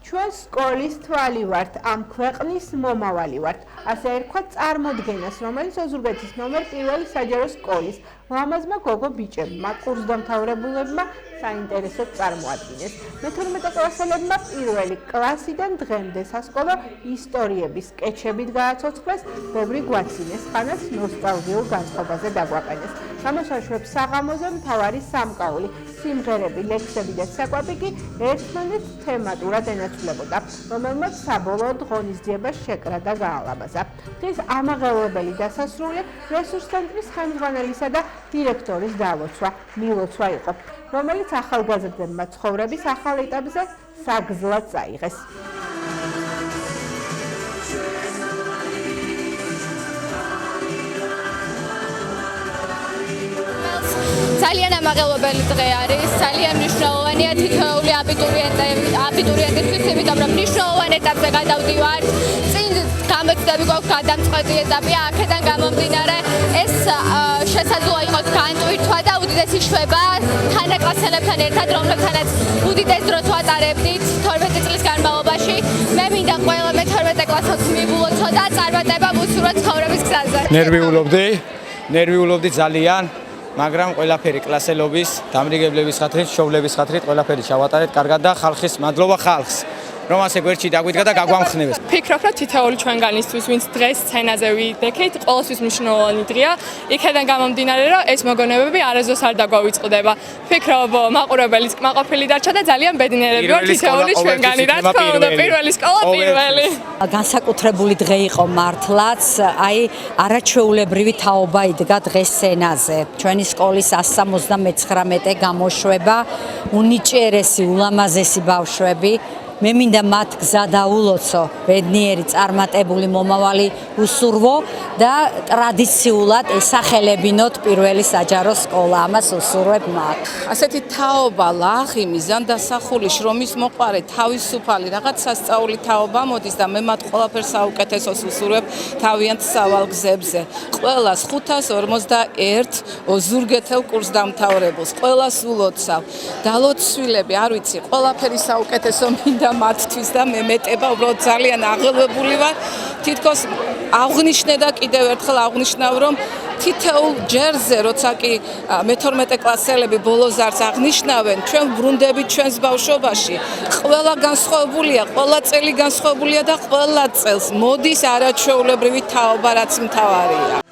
ჩვენ სკოლის თვალი ვართ, ამ ქვეყნის მომავალი ვართ. ასე ერქვა წარმოდგენას, რომელიც ოზურგეთის ნომერ 1 საჯარო სკოლის ლამაზმა გოგო ბიჭებმა, კურსდამთავრებულებმა საინტერესოდ წარმოადგინეს. მე-12 კლასელებმა პირველი კლასიდან დღემდე სასკოლო ისტორიების სკეჩებით გააცოცხლეს, ბევრი გვაცინეს, ხანას ნოსტალგიურ განწყობაზე დაგვაყენეს. გამოსაშვებს საღამოზე მთავარი სამკაული, სიმღერები, ლექსები და საკვები კი ერთმანეთს თემატურად ენაცვლებოდა, რომელმაც საბოლოოდ ღონისძიებას შეკრა და გაალაბაზა. დღეს ამაღელვებელი დასასრული რესურს ცენტრის ხელმძღვანელისა და დირექტორის დალოცვა, მილოცვა იყო, რომელიც ახალგაზრდებმა ცხოვრების ახალ ეტაპზე საგზლად წაიღეს. ძალიან ამაღელვებელი დღე არის, ძალიან მნიშვნელოვანია თითოეული აბიტურიენტისთვის, იმიტომ რომ მნიშვნელოვან ეტაპზე გადავდივართ. წინ გამოცდები გვაქვს გადამწყვეტი ეტაპი, აქედან გამომდინარე ეს შესაძლოა იყოს განტვირთვა და უდიდესი შვება თანაკლასელებთან ერთად, რომლებთანაც უდიდეს დროს ვატარებდით 12 წლის განმავლობაში. მე მინდა ყველა მე-12 კლასელს მივულოცო და წარმატება მუსურვოთ ცხოვრების გზაზე. ნერვიულობდი ძალიან. მაგრამ ყველაფერი კლასელობის, დამრიგებლების ხათრით, შოვლების ხათრით ყველაფერი ჩავატარეთ კარგად და ხალხის მადლობა ხალხს, რომ ასე გვერდში დაგვიდგა და გაგვამხნევეს. ფიქრობ, რომ თითოეული ჩვენგანისთვის, ვინც დღეს სცენაზე ვიდექით, ყოველთვის მნიშვნელოვანი დღეა. იქედან გამომდინარე, რომ ეს მოგონებები არასდროს არ დაგვავიწყდება. ფიქრობ, მაყურებელიც კმაყოფილი დარჩა და ძალიან ბედნიერები ვარ თითოეული ჩვენგანი, რა თქმა უნდა, პირველი სკოლა პირველი. განსაკუთრებული დღე იყო მართლაც, არაჩვეულებრივი თაობა იდგა დღეს სცენაზე. ჩვენი სკოლის 179 გამოშვება, უნიჭიერესი, ულამაზესი ბავშვები. მე მინდა მათ გზა დაულოცო, ბედნიერი, წარმატებული მომავალი უსურვო და ტრადიციულად ესახელებინოთ პირველი საჯარო სკოლა. ამას უსურვებ მათ. ასეთი თაობა, ლაღი, მიზანდასახული, შრომის მოყარე, თავისუფალი, რაღაც სასწაული თაობა მოდის და მე მათ ყველაფერს საუკეთესოს უსურვებ თავიანთ სავალ გზებზე. ყველას 541 ოზურგეთელ კურსდამთავრებულს, ყველას ულოცავ. დალოცვილები, არ ვიცი, ყველაფერი საუკეთესო მინდა მათთვის და მე მეტება უბრალოდ ძალიან აღელვებული ვარ. თითქოს აღნიშნე და კიდევ ერთხელ აღნიშნავ, რომ თითოეულ ჯერზე, როცა კი მე-12 კლასელები ბოლოს არც აღნიშნავენ, ჩვენ ბრუნდებით ჩვენს ბავშვობაში. ყველა განსხვავებულია, ყველა წელი განსხვავებულია და ყველა წელს მოდის არაჩვეულებრივი თაობა, რაც მთავარია.